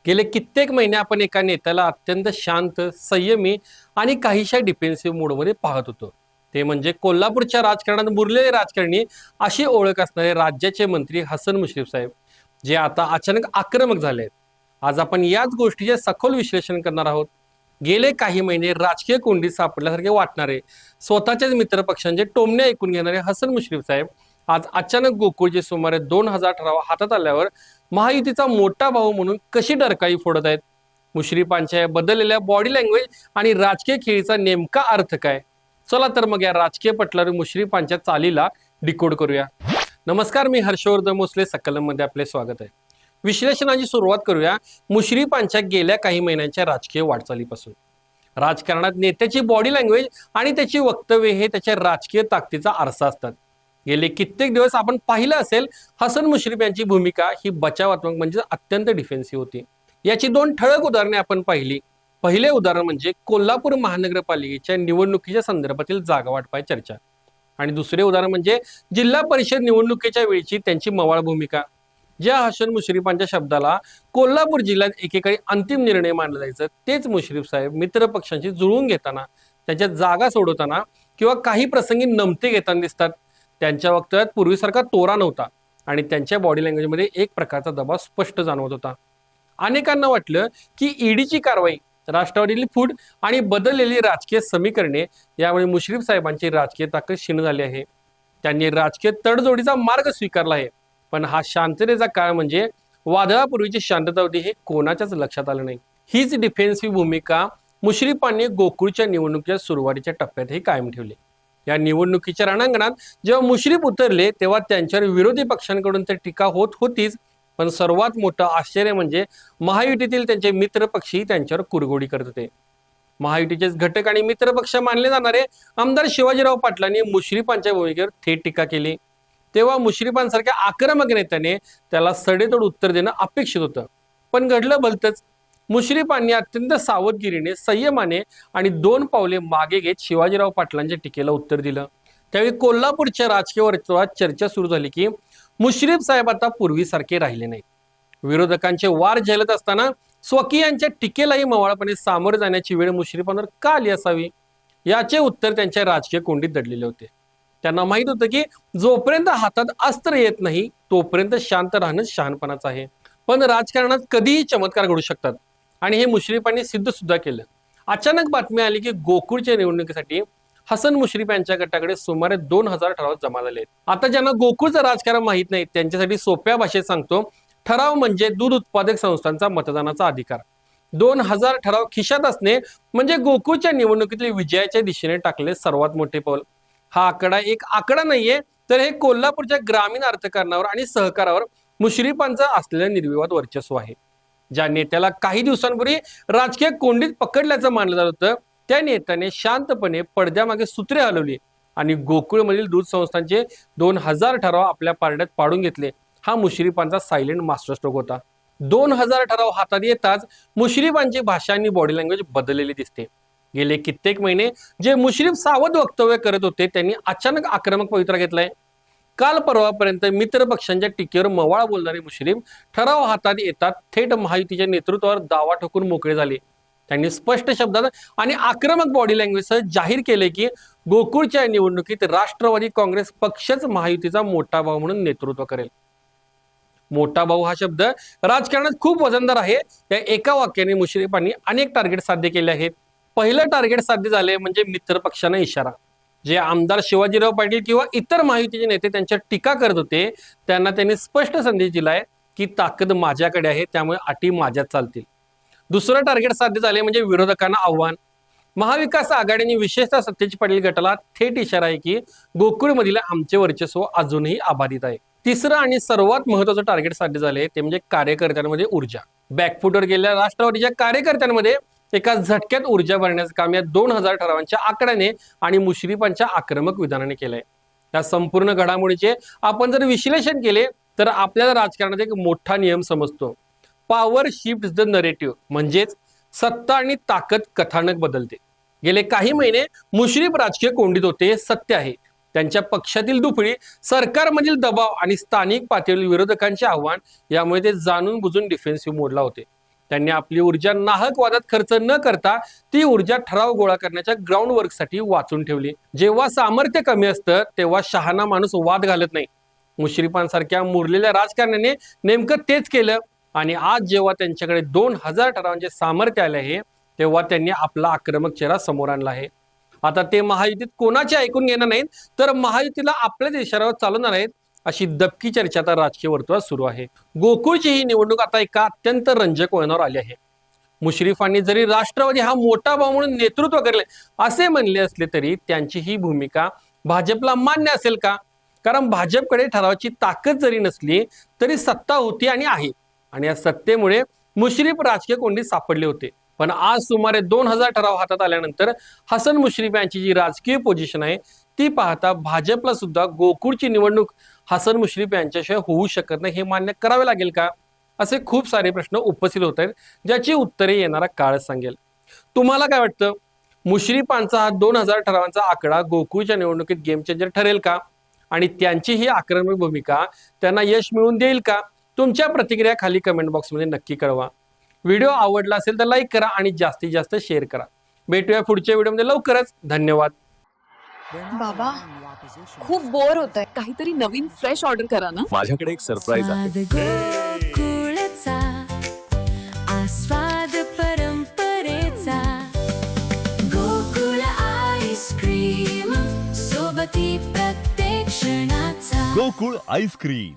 गेले कित्येक महिने आपण एका नेत्याला अत्यंत शांत, संयमी आणि काहीशा डिफेन्सिव्ह मोडमध्ये पाहत होतो. ते म्हणजे कोल्हापूरच्या राजकारणात मुरलेले राजकारणी अशी ओळख असणारे राज्याचे मंत्री हसन मुश्रीफ साहेब, जे आता अचानक आक्रमक झाले आहेत. आज आपण याच गोष्टीचे सखोल विश्लेषण करणार आहोत. गेले काही महिने राजकीय कोंडीत सापडल्यासारखे वाटणारे, स्वतःच्याच मित्रपक्षांचे टोमणे ऐकून घेणारे हसन मुश्रीफ साहेब आज अचानक गोकुळचे सुमारे 2000 ठराव हातात आल्यावर महायुतीचा मोठा भाऊ म्हणून कशी डरकाळी फोडत आहेत. मुश्रीफांच्या बदललेल्या बॉडी लँग्वेज आणि राजकीय खेळीचा नेमका अर्थ काय? चला तर मग या राजकीय पटलावर मुश्रीफांच्या चालीला डिकोड करूया. नमस्कार, मी हर्षवर्धन मोसले, सकलम मध्ये आपले स्वागत आहे. विश्लेषणाची सुरुवात करूया मुश्रीफांच्या गेल्या काही महिन्यांच्या राजकीय वाटचालीपासून. राजकारणात नेत्याची बॉडी लँग्वेज आणि त्याची वक्तव्य हे त्याच्या राजकीय ताकदीचा आरसा असतात. गेले कित्येक दिवस आपण पाहिलं असेल, हसन मुश्रीफ यांची भूमिका ही बचावात्मक म्हणजे अत्यंत डिफेन्सिव्ह होती. याची दोन ठळक उदाहरणे आपण पाहिली. पहिले उदाहरण म्हणजे कोल्हापूर महानगरपालिकेच्या निवडणुकीच्या संदर्भातील जागा वाटपाची चर्चा, आणि दुसरे उदाहरण म्हणजे जिल्हा परिषद निवडणुकीच्या वेळची त्यांची मवाळ भूमिका. ज्या हसन मुश्रीफांच्या शब्दाला कोल्हापूर जिल्ह्यात एकेकाळी अंतिम निर्णय मानला जायचं, तेच मुश्रीफ साहेब मित्र पक्षांशी जुळवून घेताना, त्यांच्या जागा सोडवताना किंवा काही प्रसंगी नमते घेताना दिसतात. त्यांच्या वक्तव्यात पूर्वीसारखा तोरा नव्हता आणि त्यांच्या बॉडी लँग्वेजमध्ये एक प्रकारचा दबाव स्पष्ट जाणवत होता. अनेकांना वाटलं की ईडीची कारवाई, राष्ट्रवादीतील फूट आणि बदललेली राजकीय समीकरणे यामुळे मुश्रीफ साहेबांची राजकीय ताकद क्षीण झाली आहे. त्यांनी राजकीय तडजोडीचा मार्ग स्वीकारला आहे. पण हा शांततेचा काळ म्हणजे वादळापूर्वीची शांतता होती हे कोणाच्याच लक्षात आलं नाही. हीच डिफेन्सिव्ह भूमिका मुश्रीफांनी गोकुळच्या निवडणुकीच्या सुरुवातीच्या टप्प्यातही कायम ठेवली. या निवडणुकीच्या रणांगणात जेव्हा मुश्रीफ उतरले तेव्हा त्यांच्यावर विरोधी पक्षांकडून तर टीका होत होतीच, पण सर्वात मोठं आश्चर्य म्हणजे महायुतीतील त्यांचे मित्रपक्षी त्यांच्यावर कुरघोडी करत होते. महायुतीचेच घटक आणि मित्रपक्ष मानले जाणारे आमदार शिवाजीराव पाटलांनी मुश्रीफांच्या भूमिकेवर थेट टीका केली. तेव्हा मुश्रीफांसारख्या आक्रमक नेत्याने त्याला सडेतोड उत्तर देणं अपेक्षित होतं, पण घडलं भलतंच. मुश्रीफांनी अत्यंत सावधगिरीने, संयमाने आणि 2 पावले मागे घेत शिवाजीराव पाटलांच्या टीकेला उत्तर दिलं. त्यावेळी कोल्हापूरच्या राजकीय वर्तुळात चर्चा सुरू झाली की मुश्रीफ साहेब आता पूर्वीसारखे राहिले नाही. विरोधकांचे वार झेलत असताना स्वकीयांच्या टीकेलाही मवाळपणे सामोरे जाण्याची वेळ मुश्रीफांवर का आली असावी? याचे उत्तर त्यांच्या राजकीय कोंडीत दडलेले होते. त्यांना माहित होतं की जोपर्यंत हातात अस्त्र येत नाही तोपर्यंत शांत राहणं शहाणपणाचं आहे. पण राजकारणात कधीही चमत्कार घडू शकतात आणि हे मुश्रीफांनी सिद्ध सुद्धा केलं. अचानक बातमी आली की गोकुळच्या निवडणुकीसाठी हसन मुश्रीफ यांच्या गटाकडे सुमारे 2000 ठराव जमा झाले. आता ज्यांना गोकुळचं राजकारण माहित नाही त्यांच्यासाठी सोप्या भाषेत सांगतो, ठराव म्हणजे दूध उत्पादक संस्थांचा मतदानाचा अधिकार. 2000 ठराव खिशात असणे म्हणजे गोकुळच्या निवडणुकीतील विजयाच्या दिशेने टाकले सर्वात मोठे पाऊल. हा आकडा एक आकडा नाहीये, तर हे कोल्हापूरच्या ग्रामीण अर्थकारणावर आणि सहकारावर मुश्रीफांचं असलेलं निर्विवाद वर्चस्व आहे. ज्या नेत्याला काही दिवसांपूर्वी राजकीय कोंडीत पकडल्याचं मानलं जात होतं, त्या नेत्याने शांतपणे पडद्यामागे सूत्रे हलवली आणि गोकुळमधील दूध संस्थांचे 2000 ठराव आपल्या पारड्यात पाडून घेतले. हा मुश्रीफांचा सायलेंट मास्टर स्ट्रोक होता. 2000 ठराव हातात येताच मुश्रीफांची भाषा आणि बॉडी लँग्वेज बदललेली दिसते. गेले कित्येक महिने जे मुश्रीफ सावध वक्तव्य करत होते त्यांनी अचानक आक्रमक पवित्रा घेतलाय. काल परवापर्यंत मित्र पक्षांच्या टीकेवर मवाळ बोलणारे मुश्रीफ ठराव हातात येतात थेट महायुतीच्या नेतृत्वावर दावा ठोकून मोकळे झाले. त्यांनी स्पष्ट शब्दात आणि आक्रमक बॉडी लँग्वेजसह जाहीर केले की गोकुळच्या निवडणुकीत राष्ट्रवादी काँग्रेस पक्षच महायुतीचा मोठा भाऊ म्हणून नेतृत्व करेल. मोठा भाऊ हा शब्द राजकारणात खूप वजनदार आहे. या एका वाक्याने मुश्रीफांनी अनेक टार्गेट साध्य केले आहेत. पहिलं टार्गेट साध्य झाले म्हणजे मित्र पक्षांना इशारा. जे आमदार शिवाजीराव पाटील किंवा इतर महायुतीचे नेते त्यांच्यावर टीका करत होते त्यांना त्यांनी स्पष्ट संदेश दिलाय की ताकद माझ्याकडे आहे, त्यामुळे अटी माझ्यात चालतील. दुसरं टार्गेट साध्य झाले म्हणजे विरोधकांना आव्हान. महाविकास आघाडीने विशेषतः सत्तेज पाटील गटाला थेट इशारा आहे की गोकुळमधील आमचे वर्चस्व अजूनही अबाधित आहे. तिसरं आणि सर्वात महत्वाचं टार्गेट साध्य झाले ते म्हणजे कार्यकर्त्यांमध्ये ऊर्जा. बॅकफुटवर गेलेल्या राष्ट्रवादीच्या कार्यकर्त्यांमध्ये एका झटक्यात ऊर्जा भरण्याचं काम या 2000 ठरावांच्या आकड्याने आणि मुश्रीफांच्या आक्रमक विधानाने केलंय. या संपूर्ण घडामोडीचे आपण जर विश्लेषण केले तर आपल्याला राजकारणात एक मोठा नियम समजतो. पॉवर शिफ्ट द नरेटिव्ह, म्हणजेच सत्ता आणि ताकद कथानक बदलते. गेले काही महिने मुश्रीफ राजकीय कोंडीत होते, सत्य आहे. त्यांच्या पक्षातील दुफळी, सरकारमधील दबाव आणि स्थानिक पातळीवरील विरोधकांचे आव्हान यामुळे ते जाणून बुजून डिफेन्सिव्ह मोडला होते. त्यांनी आपली ऊर्जा नाहक वादात खर्च न करता ती ऊर्जा ठराव गोळा करण्याच्या ग्राउंड वर्कसाठी वाचून ठेवली. जेव्हा सामर्थ्य कमी असतं तेव्हा शहाणा माणूस वाद घालत नाही. मुश्रीफांसारख्या मुरलेल्या राजकारण्याने नेमकं तेच केलं. आणि आज जेव्हा त्यांच्याकडे 2000 ठरावांचे सामर्थ्य आले आहे तेव्हा त्यांनी आपला आक्रमक चेहरा समोर आणला आहे. आता ते महायुतीत कोणाचे ऐकून घेणार नाहीत, तर महायुतीला आपल्याच इशाऱ्यावर चालवणार आहेत, अशी दबकी चर्चा आता राजकीय वर्तुळात सुरू आहे. गोकुळची ही निवडणूक आता एका अत्यंत रंजक वळणावर आली आहे. मुश्रीफांनी जरी राष्ट्रवादी हा मोठा भाऊ म्हणून नेतृत्व करले असे म्हणले असले तरी त्यांची ही भूमिका भाजपला मान्य असेल का? कारण भाजपकडे ठरावाची ताकद जरी नसली तरी सत्ता होती आणि आहे, आणि या सत्तेमुळे मुश्रीफ राजकीय कोंडीत सापडले होते. पण आज सुमारे 2000 ठराव हातात आल्यानंतर हसन मुश्रीफ यांची जी राजकीय पोझिशन आहे ती पाहता भाजपला सुद्धा गोकुळची निवडणूक हसन मुश्रीफ यांच्याशिवाय होऊ शकत नाही हे मान्य करावे लागेल का? असे खूप सारे प्रश्न उपस्थित होत आहेत, ज्याची उत्तरे येणारा काळ सांगेल. तुम्हाला काय वाटतं? मुश्रीफांचा हा 2000 ठरावांचा आकडा गोकुळच्या निवडणुकीत गेम चेंजर ठरेल का? आणि त्यांची ही आक्रमक भूमिका त्यांना यश मिळवून देईल का? तुमच्या प्रतिक्रिया खाली कमेंट बॉक्समध्ये नक्की कळवा. व्हिडिओ आवडला असेल तर लाईक करा आणि जास्तीत जास्त शेअर करा. भेटूया पुढच्या व्हिडिओमध्ये लवकरच. धन्यवाद. बाबा खूप बोर होतंय, काहीतरी नवीन फ्रेश ऑर्डर करा ना. माझ्याकडे एक सरप्राईज आहे. गोकुळचा आस्वाद परंपरेचा, गोकुळ आईस्क्रीम सोबती प्रत्येक क्षणाचा. गोकुळ आईस्क्रीम.